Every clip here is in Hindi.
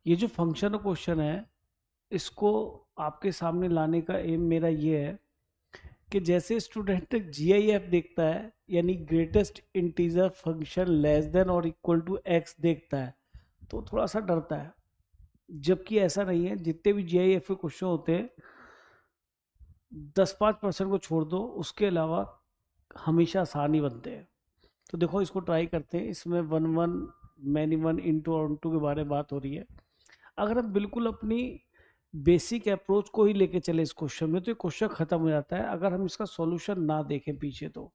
ये जो फंक्शन क्वेश्चन है, इसको आपके सामने लाने का एम मेरा ये है कि जैसे स्टूडेंट GIF देखता है, यानी greatest integer function less than और इक्वल टू एक्स देखता है, तो थोड़ा सा डरता है। जबकि ऐसा नहीं है, जितने भी GIF के क्वेश्चन होते हैं 10-5% को छोड़ दो, उसके अलावा हमेशा आसान ही बनते हैं। तो देखो इसको ट्राई करते हैं। इसमें one one many one into और इंटू के बारे में बात हो रही है। अगर हम बिल्कुल अपनी बेसिक अप्रोच को ही लेके चले इस क्वेश्चन में, तो ये क्वेश्चन खत्म हो जाता है अगर हम इसका सॉल्यूशन ना देखें पीछे। तो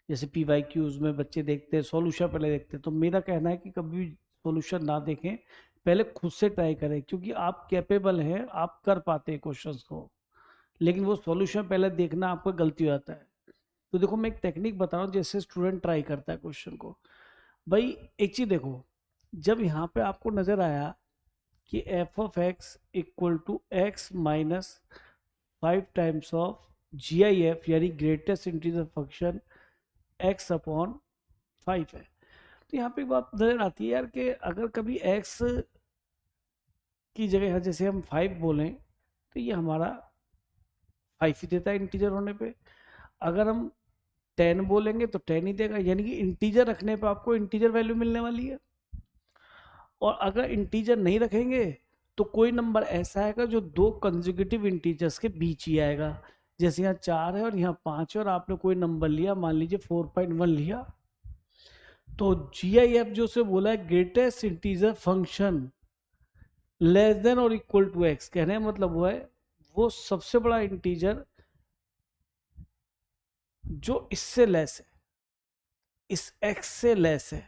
जैसे PYQs में बच्चे देखते हैं सॉल्यूशन पहले देखते हैं, तो मेरा कहना है कि कभी भी सॉल्यूशन ना देखें, पहले खुद से ट्राई करें, क्योंकि आप कैपेबल हैं, आप कर पाते हैं क्वेश्चंस को, लेकिन वो सॉल्यूशन पहले देखना आपको गलती हो जाता है। तो देखो मैं एक टेक्निक बता रहा हूँ जैसे स्टूडेंट ट्राई करता है क्वेश्चन को। भाई एक चीज देखो, जब यहाँ पे आपको नजर आया कि F of X equal to X minus 5 times of GIF यानी greatest integer function x upon 5 है, तो यहाँ पे एक बात नजर आती है यार कि अगर कभी x की जगह जैसे हम 5 बोलें, तो ये हमारा 5 ही देता है इंटीजर होने पे। अगर हम 10 बोलेंगे तो 10 ही देगा, यानी कि इंटीजर रखने पे आपको इंटीजर वैल्यू मिलने वाली है। और अगर इंटीजर नहीं रखेंगे तो कोई नंबर ऐसा आएगा जो दो कंसेक्यूटिव इंटीजर्स के बीच ही आएगा। जैसे यहाँ 4 है और यहाँ 5 है, और आपने कोई नंबर लिया, मान लीजिए 4.1 लिया, तो GIF जो से बोला है greatest integer function less than और इक्वल टू एक्स, कहने का मतलब वो है वो सबसे बड़ा इंटीजर जो इससे लेस है, इस x से लेस है।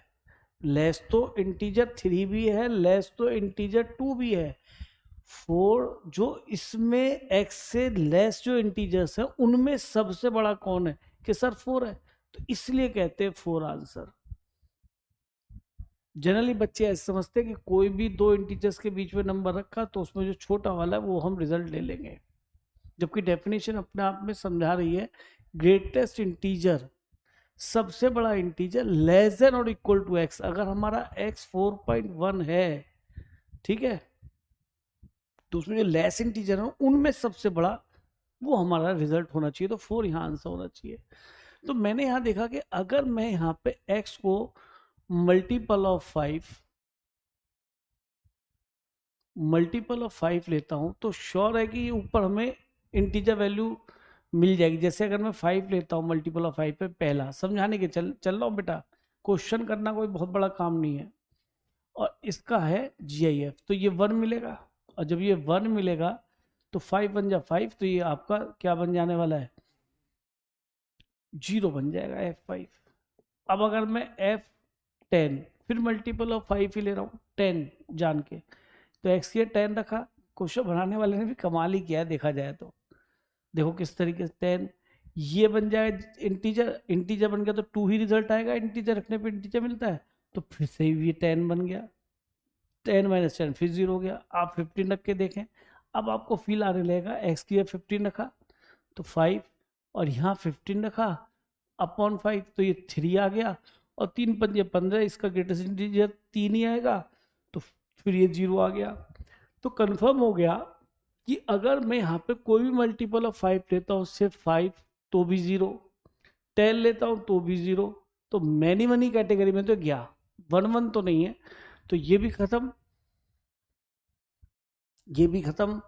लेस तो इंटीजर 3 भी है, लेस तो इंटीजर 2 भी है। 4 जो इसमें x से लेस जो इंटीजर्स है उनमें सबसे बड़ा कौन है, कि सर 4 है, तो इसलिए कहते हैं 4 आंसर। जनरली बच्चे ऐसे समझते हैं कि कोई भी दो इंटीजर्स के बीच में नंबर रखा तो उसमें जो छोटा वाला है वो हम रिजल्ट ले लेंगे, जबकि डेफिनेशन अपने आप में समझा रही है ग्रेटेस्ट इंटीजर, सबसे बड़ा इंटीजर लेस देन और इक्वल टू एक्स। अगर हमारा x 4.1 है, ठीक है, तो उसमें जो लेस इंटीजर है उनमें सबसे बड़ा वो हमारा रिजल्ट होना चाहिए, तो 4 यहाँ आंसर होना चाहिए। तो मैंने यहाँ देखा कि अगर मैं यहाँ पे x को मल्टीपल ऑफ 5 लेता हूं, तो श्योर है कि ऊपर हमें इंटीजर वैल्यू मिल जाएगी। जैसे अगर मैं 5 लेता हूं मल्टीपल ऑफ 5 पे, पहला समझाने के चल रहा हूं बेटा, क्वेश्चन करना कोई बहुत बड़ा काम नहीं है, और इसका है GIF, तो ये 1 मिलेगा, और जब ये 1 मिलेगा तो 5 बन जा 5, तो ये आपका क्या बन जाने वाला है, 0 बन जाएगा F5। अब अगर मैं F10 फिर मल्टीपल ऑफ 5 ही ले रहा हूँ 10 जान के, तो x की 10 रखा। क्वेश्चन बनाने वाले ने भी कमाल ही किया है देखा जाए तो। देखो किस तरीके से 10 ये बन जाए इंटीजर, इंटीजर बन गया तो 2 ही रिजल्ट आएगा, इंटीजर रखने पे इंटीजर मिलता है, तो फिर से ये 10 बन गया, 10 माइनस 10 फिर 0 हो गया। आप 15 रख के देखें, अब आपको फील आने लगेगा, एक्स की 15 रखा तो 5, और यहाँ 15 रखा अपॉन 5, तो ये 3 आ गया, और 3 पंजे 15, इसका ग्रेटेस्ट इंटीजर 3 ही आएगा, तो फिर ये 0 आ गया। तो कंफर्म हो गया कि अगर मैं यहाँ पे कोई भी मल्टीपल ऑफ 5 लेता हूँ, सिर्फ 5 तो भी 0, 10 लेता हूँ तो भी 0, तो मैनी मनी कैटेगरी में तो गया, 1 तो नहीं है, तो ये भी खत्म, ये भी खत्म,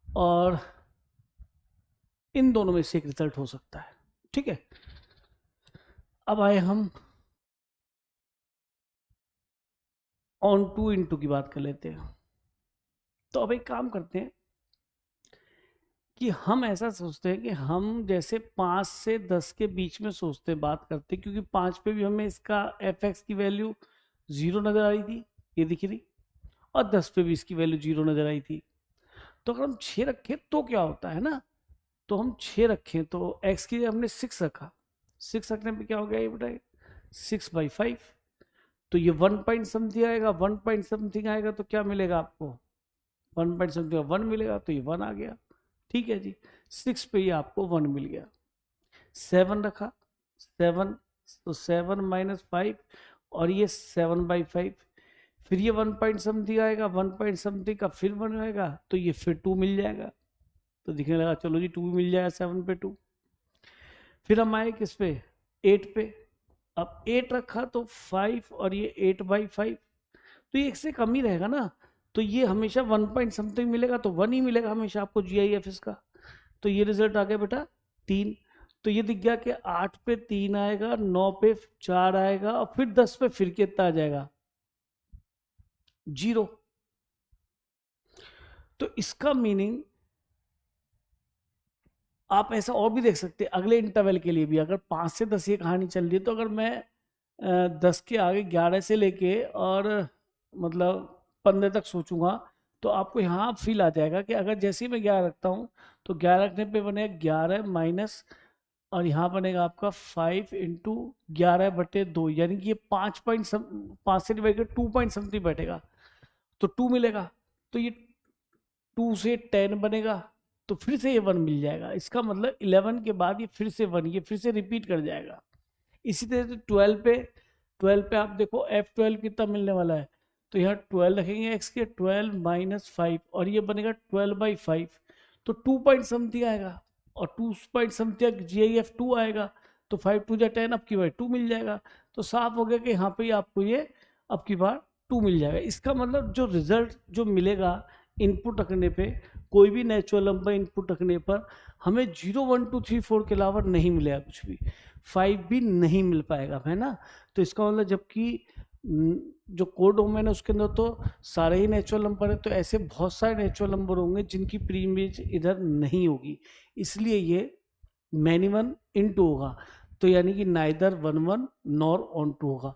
और इन दोनों में से एक रिजल्ट हो सकता है। ठीक है, अब आए हम ऑन टू इंटू की बात कर लेते हैं। तो अब एक काम करते हैं कि हम ऐसा सोचते हैं कि हम जैसे 5 से 10 के बीच में सोचते बात करते, क्योंकि 5 पे भी हमें इसका fx की वैल्यू 0 नजर आ रही थी, ये दिख रही, और 10 पे भी इसकी वैल्यू 0 नजर आई थी। तो अगर हम 6 रखें तो क्या होता है ना, तो हम 6 रखें तो x की जगह हमने 6 रखा, 6 रखने पे क्या हो गया ये बताइए, 6/5, तो ये 1 पॉइंट समथिंग आएगा, 1 पॉइंट समथिंग आएगा तो क्या मिलेगा आपको, 1 पॉइंट समथिंग 1 मिलेगा, तो ये 1 आ गया। ठीक है जी, 6 पे ये आपको 1 मिल गया। 7 रखा, 7, तो 7 माइनस 5, और ये 7/5, फिर ये 1 पॉइंट समथिंग आएगा, 1 पॉइंट समथिंग का फिर 1 आएगा, तो ये फिर 2 मिल जाएगा। तो दिखने लगा चलो जी 2 भी मिल जाएगा 7 पे 2। फिर हम आए किस पे, 8 पे। अब 8 रखा तो 5 और ये 8/5, तो ये 1 से कम ही रहेगा ना, तो ये हमेशा 1 पॉइंट समथिंग मिलेगा, तो 1 ही मिलेगा हमेशा आपको GIF इसका। तो ये रिजल्ट आ गया बेटा 3। तो ये दिख गया कि 8 पे 3 आएगा, 9 पे 4 आएगा, और फिर 10 पे फिर कितना आ जाएगा, 0। तो इसका मीनिंग आप ऐसा और भी देख सकते हैं अगले इंटरवल के लिए भी। अगर 5 से 10 ये कहानी चल रही है, तो अगर मैं 10 के आगे 11 से लेके और मतलब 15 तक सोचूंगा, तो आपको यहाँ फील आ जाएगा कि अगर जैसे ही मैं 11 रखता हूँ, तो 11 रखने पे बनेगा 11 माइनस, और यहाँ बनेगा आपका 5 इंटू 11/2, यानी कि ये 5 से डिवाइड कर 2 पॉइंट समथिंग बैठेगा, तो 2 मिलेगा। तो ये 2 से 10 बनेगा, तो फिर से ये 1 मिल जाएगा। इसका मतलब 11 के बाद ये फिर से 1, ये फिर से रिपीट कर जाएगा। इसी तरह से 12 पे आप देखो F12 कितना मिलने वाला है, तो यहाँ 12 रखेंगे x के, 12 माइनस 5, और ये बनेगा 12/5, तो 2 पॉइंट समथिंग आएगा, और 2 पॉइंट समथिंग GIF 2 आएगा, तो 5 2 जा 10, अब की बार 2 मिल जाएगा। तो साफ हो गया कि यहाँ पे आपको ये अब की बार 2 मिल जाएगा। इसका मतलब जो रिजल्ट जो मिलेगा इनपुट रखने पे, कोई भी नेचुरल नंबर इनपुट रखने पर हमें 0 1 2 3 4 के अलावा नहीं मिलेगा कुछ भी, 5 भी नहीं मिल पाएगा, है ना। तो इसका मतलब जबकि जो कोड डोमेन है उसके अंदर तो सारे ही नेचुरल नंबर है, तो ऐसे बहुत सारे नेचुरल नंबर होंगे जिनकी प्री इमेज इधर नहीं होगी, इसलिए ये मैनी वन इनटू होगा। तो यानी कि नाइदर 1 1 नॉर ऑन 2 होगा।